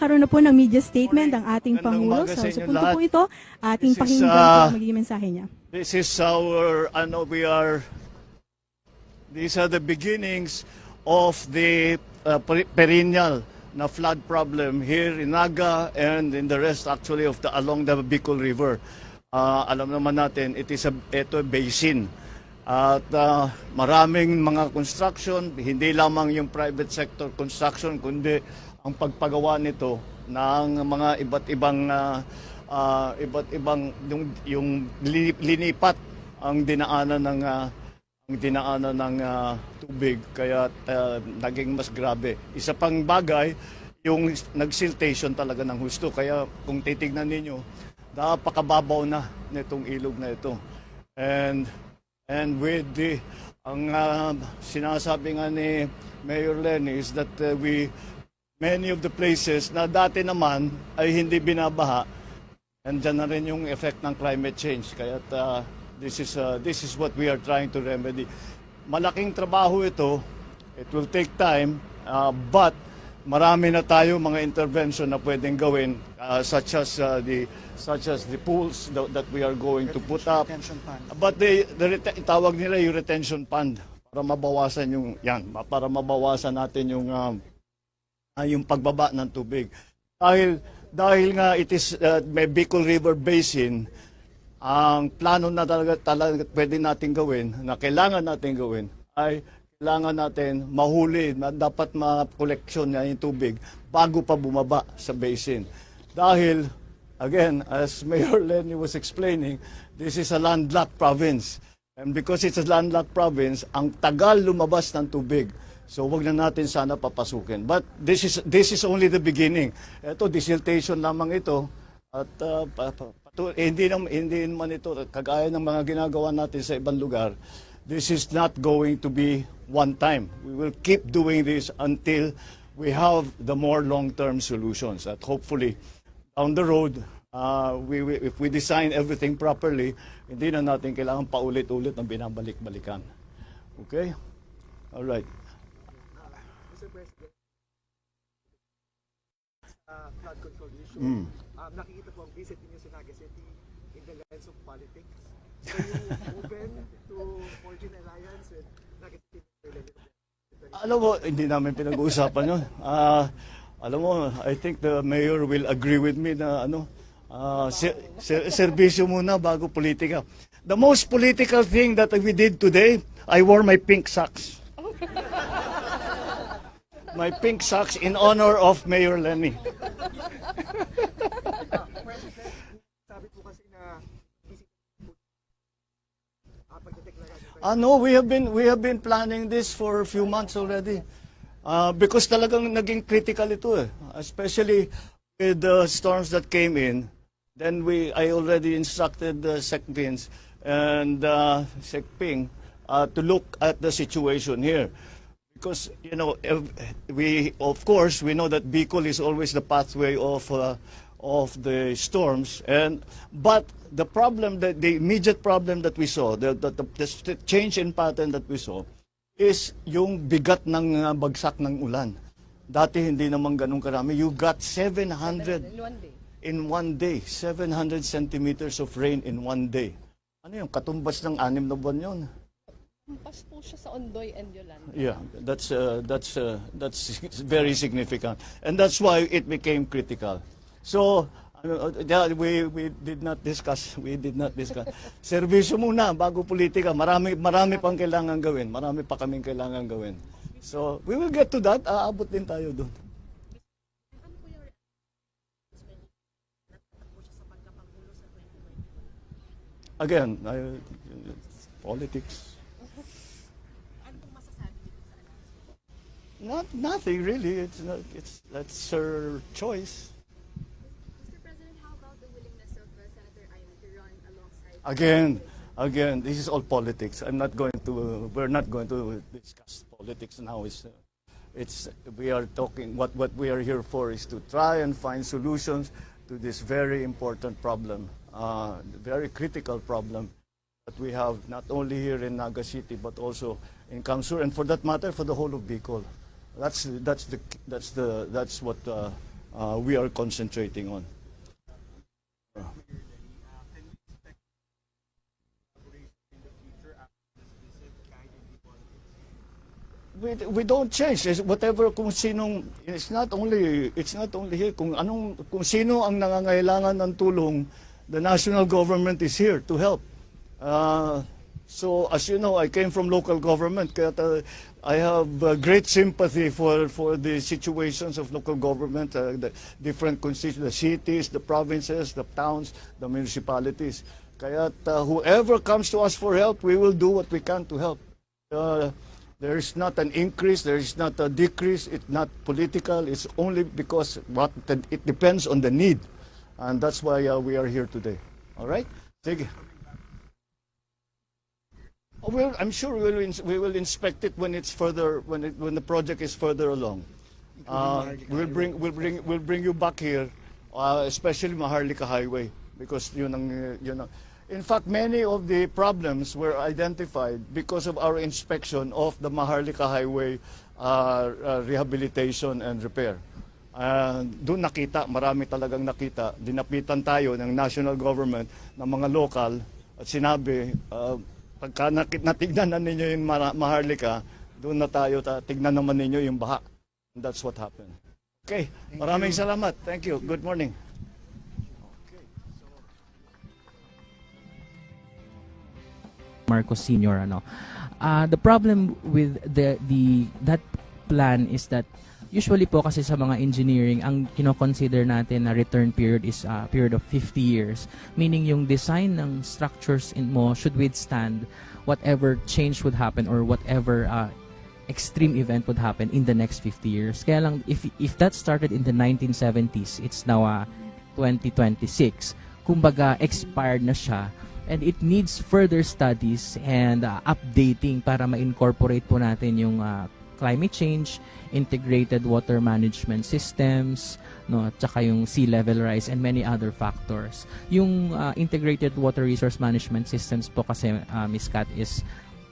Nagkakaroon na po ng media statement ang ating Magandang Pangulo. umaga So, sa sa inyo punto lahat. po ito, ating This is, pakinggan po ang magiging mensahe niya. These are the beginnings of the perennial na flood problem here in Naga and in the rest actually of along the Bicol River. Alam naman natin, ito basin. At maraming mga construction, hindi lamang yung private sector construction, kundi ang pagpagawa nito ng mga iba't ibang yung linipat ang dinaanan ng tubig, kaya naging mas grabe. Isa pang bagay, yung nagsiltation talaga ng husto, kaya kung titignan ninyo, napakababaw na nitong ilog na ito. And with ang sinasabi nga ni Mayor Lenny is that many of the places na dati naman ay hindi binabaha, andyan na rin yung effect ng climate change. Kaya this is what we are trying to remedy. Malaking trabaho ito. It will take time, but marami na tayo mga intervention na pwedeng gawin, such as the pools that we are going to put up. But tawag nila yung retention pond para mabawasan para mabawasan natin yung pagbaba ng tubig. Dahil nga it is may Bicol River Basin, ang plano na talaga pwede natin gawin, na kailangan natin gawin, ay kailangan natin mahuli, na dapat ma-koleksyon na yung tubig bago pa bumaba sa basin. Dahil, again, as Mayor Lenny was explaining, this is a landlocked province. And because it's a landlocked province, ang tagal lumabas ng tubig. So wag na natin sana papasukin. But this is only the beginning. Ito, desiltation lamang ito. At hindi naman ito, kagaya ng mga ginagawa natin sa ibang lugar, this is not going to be one time. We will keep doing this until we have the more long-term solutions. At hopefully, down the road, if we design everything properly, hindi na natin kailangan paulit-ulit ng binabalik-balikan. Okay? All right. Mr. President, flood control issue. Nakikita po ang visit niyo sa Naga City in the lens of politics. Are you open to forging alliance with Naga City? Alam mo, hindi namin pinag-uusapan yun. Alam mo, I think the mayor will agree with me na serbisyo muna bago politika. The most political thing that we did today, I wore my pink socks. My pink socks in honor of Mayor Lenny. Sabi po kasi na No, we have been planning this for a few months already. Because talagang naging critical ito especially with the storms that came in. Then I already instructed Sec Vince and Sec Ping to look at the situation here. Because, of course, we know that Bicol is always the pathway of the storms, but the immediate problem that we saw, the change in pattern that we saw, is yung bigat ng bagsak ng ulan. Dati hindi naman ganun karami. You got 700 in one day, 700 centimeters of rain in one day. Ano yung katumbas ng 6 na buwan yun? Kumpas po siya sa Ondoy and Yolanda. Yeah, that's very significant, and that's why it became critical. So we did not discuss. Serbisyo muna bago politika. Marami pang kailangan gawin. Marami pa kaming kailangan gawin. So we will get to that. Aabot din tayo doon. Again, politics. Nothing really. That's her choice. Mr. President, how about the willingness of Senator Amy to run alongside? Again, this is all politics. We're not going to discuss politics now. We are talking. What we are here for is to try and find solutions to this very important problem, very critical problem that we have not only here in Naga City but also in Kamsur, and for that matter, for the whole of Bicol. That's what we are concentrating on. We don't change. Whatever kung sinong, it's not only here kung sino ang nangangailangan ng tulong, the national government is here to help. So as you know, I came from local government, kaya I have great sympathy for the situations of local government, the different constituencies, the cities, the provinces, the towns, the municipalities. Kaya whoever comes to us for help, we will do what we can to help. There is not an increase, there is not a decrease, it's not political, it's only because it depends on the need. And that's why we are here today. All right? Sige. Oh, well, I'm sure we will inspect it when it's further, when the project is further along. We'll bring you back here, especially Maharlika Highway, because yun ang. In fact, many of the problems were identified because of our inspection of the Maharlika Highway rehabilitation and repair. Doon nakita, marami talagang nakita. Dinapitan tayo ng national government, ng mga local, at sinabi, pagka natignan na ninyo yung Maharlika, doon na tayo, tignan naman ninyo yung baha. And that's what happened. Okay, maraming salamat. Thank you. Good morning. Marcos Sr. The problem with that plan is that usually po kasi sa mga engineering, ang kino-consider natin na return period is a period of 50 years. Meaning yung design ng structures mo should withstand whatever change would happen or whatever extreme event would happen in the next 50 years. Kaya lang, if that started in the 1970s, it's now 2026. Kumbaga, expired na siya. And it needs further studies and updating para ma-incorporate po natin yung climate change, integrated water management systems, no, at saka yung sea level rise and many other factors. Yung integrated water resource management systems po kasi, Ms. Kat, is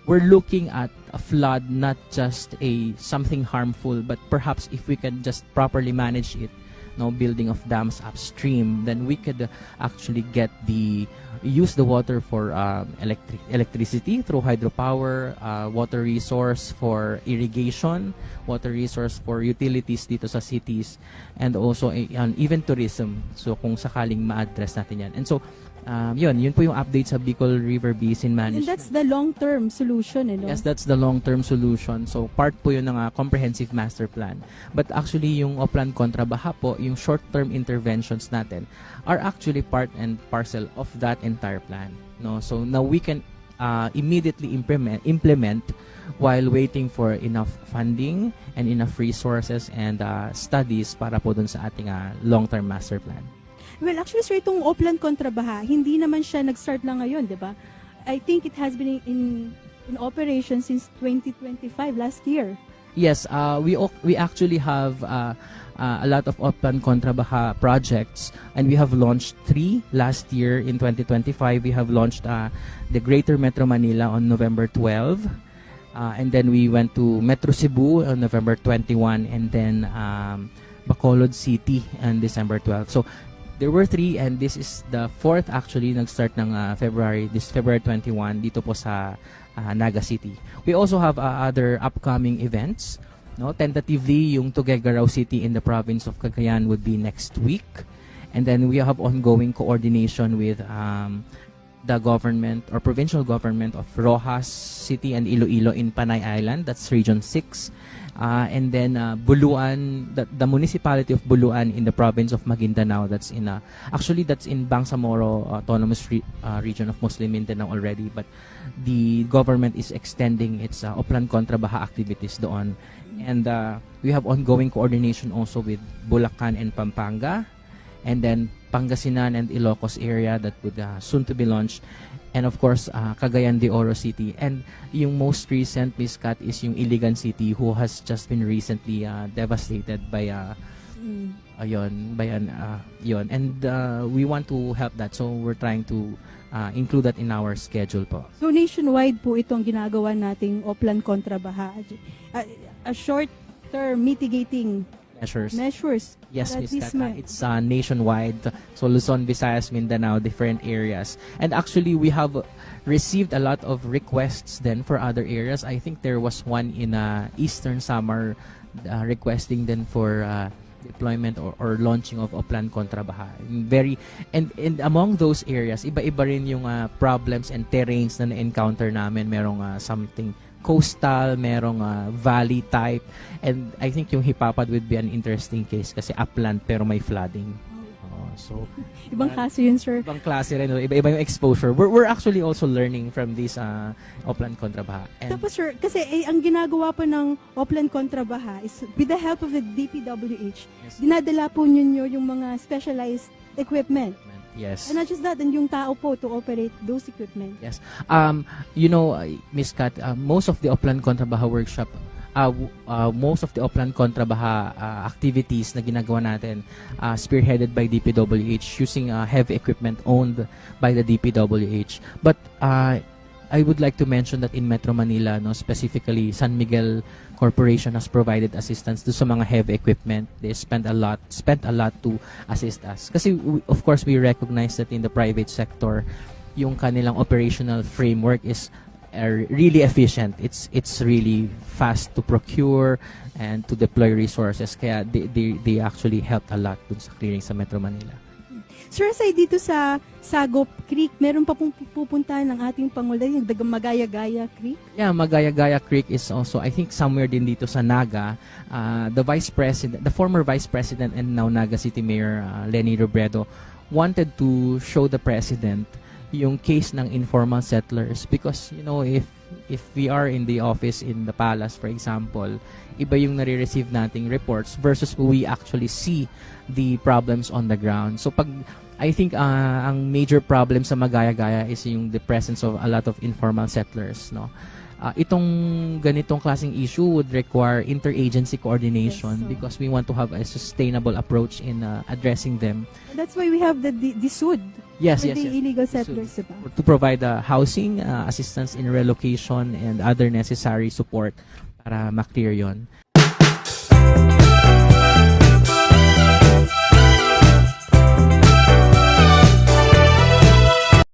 we're looking at a flood, not just something harmful, but perhaps if we can just properly manage it, no, building of dams upstream, then we could actually use the water for electricity through hydropower, water resource for irrigation, water resource for utilities dito sa cities, and also even tourism. So kung sakaling ma-address natin yan. And so yun po yung update sa Bicol River Basin Management. And that's the long-term solution, you know? Yes, that's the long-term solution. So part po yun ng comprehensive master plan. But actually yung Oplan Kontra Baha po, yung short-term interventions natin are actually part and parcel of that entire plan. No, so now we can immediately implement while waiting for enough funding and enough resources and studies para po dun sa ating long-term master plan. Well, actually, sir, itong Oplan Kontra Baha, hindi naman siya nag-start lang ngayon, di ba? I think it has been in operation since 2025, last year. Yes, we actually have a lot of Oplan Kontra Baha projects, and we have launched 3 last year. In 2025, we have launched the Greater Metro Manila on November 12, and then we went to Metro Cebu on November 21, and then Bacolod City on December 12. So there were 3, and this is the 4th actually, nag-start ng February 21 dito po sa Naga City. We also have other upcoming events. No, tentatively, yung Tuguegarao City in the province of Cagayan would be next week. And then we have ongoing coordination with the government or provincial government of Rojas City and Iloilo in Panay Island. That's Region 6. And then Buluan, the municipality of Buluan in the province of Maguindanao. That's in that's in Bangsamoro Autonomous Region of Muslim Mindanao already. But the government is extending its Oplan Kontra Baha activities doon. And we have ongoing coordination also with Bulacan and Pampanga. And then Pangasinan and Ilocos area that would soon to be launched. And of course, Cagayan de Oro City. And yung most recent, Ms. Kat, is yung Iligan City, who has just been recently devastated by yon. And we want to help that. So we're trying to include that in our schedule po. So nationwide po itong ginagawa nating Oplan Kontra Baha. A short-term mitigating measures. Yes, Para at Ms. least Kat. It's nationwide. So Luzon, Visayas, Mindanao, different areas. And actually, we have received a lot of requests then for other areas. I think there was one in Eastern Samar requesting then for deployment or launching of Oplan Kontra Baha. And among those areas, iba-iba rin yung problems and terrains na na-encounter namin. Merong something coastal, merong valley type, and I think yung Hipapad would be an interesting case kasi upland pero may flooding. So Ibang kaso yun, sir. ibang klase rin, iba-iba yung exposure. We're actually also learning from this Oplan Kontra Baha. And Tapos, sir, kasi ang ginagawa po ng Oplan Kontra Baha is with the help of the DPWH, dinadala po ninyo yung mga specialized equipment. yes. And not just that, and yung tao po to operate those equipment. Yes. Miss Kat, most of the Oplan Kontra Baha workshop, most of the Oplan Kontra Baha activities na ginagawa natin spearheaded by DPWH using heavy equipment owned by the DPWH. But I would like to mention that in Metro Manila, specifically San Miguel Corporation has provided assistance to sa mga heavy equipment. They spent a lot to assist us. Kasi of course we recognize that in the private sector, yung kanilang operational framework is really efficient. It's really fast to procure and to deploy resources. Kaya they actually helped a lot dun sa clearing sa Metro Manila. Sir, aside dito sa Sagop Creek, meron pa pong pupuntahan ng ating Pangulo, yung Magaya-Gaya Creek? Yeah, Magaya-Gaya Creek is also, I think, somewhere din dito sa Naga. The former Vice President and now Naga City Mayor Lenny Robredo wanted to show the President yung case ng informal settlers because, if we are in the office in the palace, for example, iba yung nare-receive nating reports versus we actually see the problems on the ground. So I think ang major problem sa Magaya-Gaya is yung the presence of a lot of informal settlers, no. Itong ganitong klaseng issue would require interagency coordination because we want to have a sustainable approach in addressing them. That's why we have the SUD. Yes, for yes, the yes. illegal settlers, diba? To provide housing, assistance in relocation, and other necessary support para ma-clear yon.